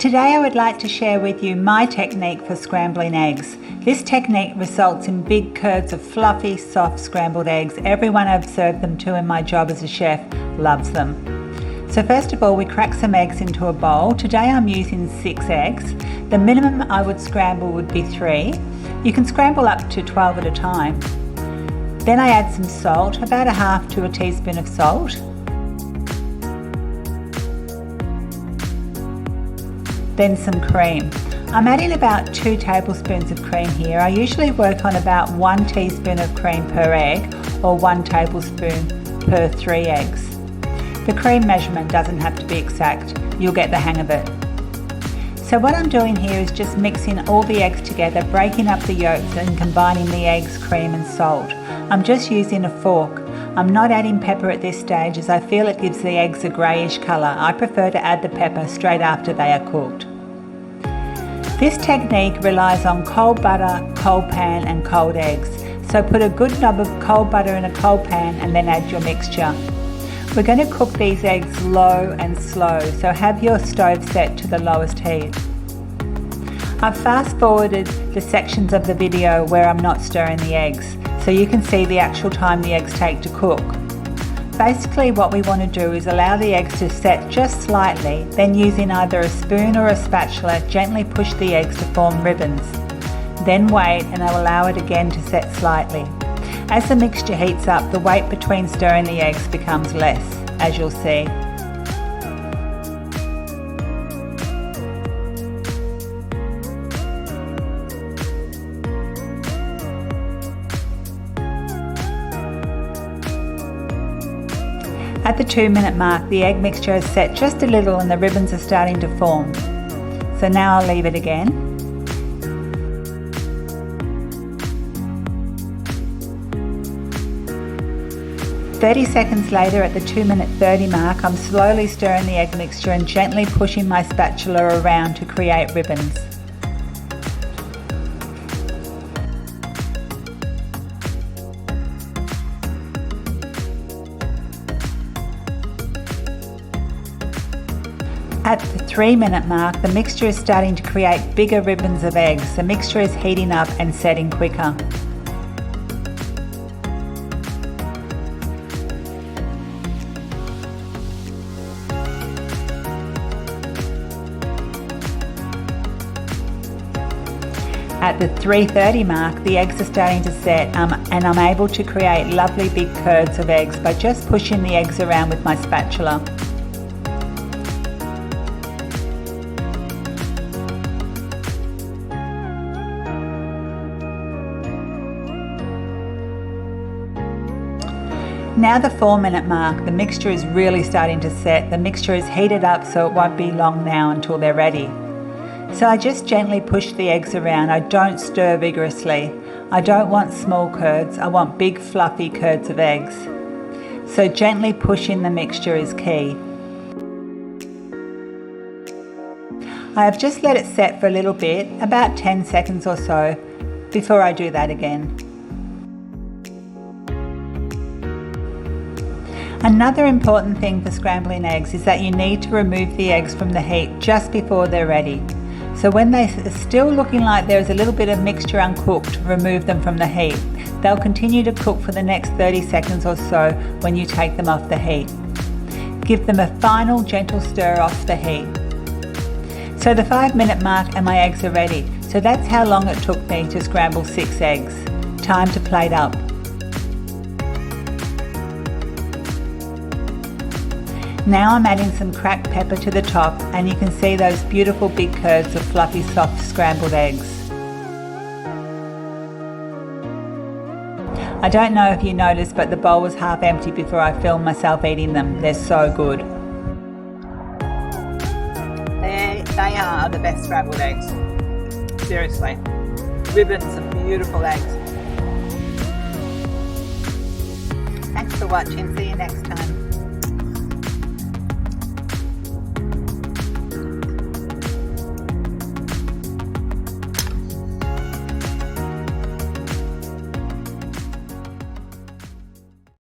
Today I would like to share with you my technique for scrambling eggs. This technique results in big curds of fluffy, soft scrambled eggs. Everyone I've served them to in my job as a chef loves them. So first of all, we crack some eggs into a bowl. Today I'm using 6 eggs. The minimum I would scramble would be 3. You can scramble up to 12 at a time. Then I add some salt, about 1/2 to a teaspoon of salt. Then some cream. I'm adding about 2 tablespoons of cream here. I usually work on about 1 teaspoon of cream per egg or 1 tablespoon per 3 eggs. The cream measurement doesn't have to be exact. You'll get the hang of it. So what I'm doing here is just mixing all the eggs together, breaking up the yolks and combining the eggs, cream and salt. I'm just using a fork. I'm not adding pepper at this stage as I feel it gives the eggs a greyish colour. I prefer to add the pepper straight after they are cooked. This technique relies on cold butter, cold pan and cold eggs. So put a good knob of cold butter in a cold pan and then add your mixture. We're going to cook these eggs low and slow, so have your stove set to the lowest heat. I've fast forwarded the sections of the video where I'm not stirring the eggs, so you can see the actual time the eggs take to cook. Basically what we want to do is allow the eggs to set just slightly, then using either a spoon or a spatula, gently push the eggs to form ribbons. Then wait and I'll allow it again to set slightly. As the mixture heats up, the weight between stirring the eggs becomes less, as you'll see. At the 2-minute mark, the egg mixture has set just a little and the ribbons are starting to form. So now I'll leave it again. "30 seconds later, at the 2-minute 30 mark, I'm slowly stirring the egg mixture and gently pushing my spatula around to create ribbons. At the 3-minute mark, the mixture is starting to create bigger ribbons of eggs. The mixture is heating up and setting quicker. At the 3:30 mark, the eggs are starting to set and I'm able to create lovely big curds of eggs by just pushing the eggs around with my spatula. Now the 4-minute mark, the mixture is really starting to set. The mixture is heated up so it won't be long now until they're ready. So I just gently push the eggs around. I don't stir vigorously. I don't want small curds, I want big fluffy curds of eggs. So gently pushing the mixture is key. I have just let it set for a little bit, about 10 seconds or so, before I do that again. Another important thing for scrambling eggs is that you need to remove the eggs from the heat just before they're ready. So when they're still looking like there's a little bit of mixture uncooked, remove them from the heat. They'll continue to cook for the next 30 seconds or so when you take them off the heat. Give them a final gentle stir off the heat. So the 5-minute mark and my eggs are ready. So that's how long it took me to scramble 6 eggs. Time to plate up. Now I'm adding some cracked pepper to the top and you can see those beautiful big curds of fluffy soft scrambled eggs. I don't know if you noticed, but the bowl was half empty before I filmed myself eating them. They're so good. They are the best scrambled eggs. Seriously. Ribbons of beautiful eggs. Thanks for watching. See you next time.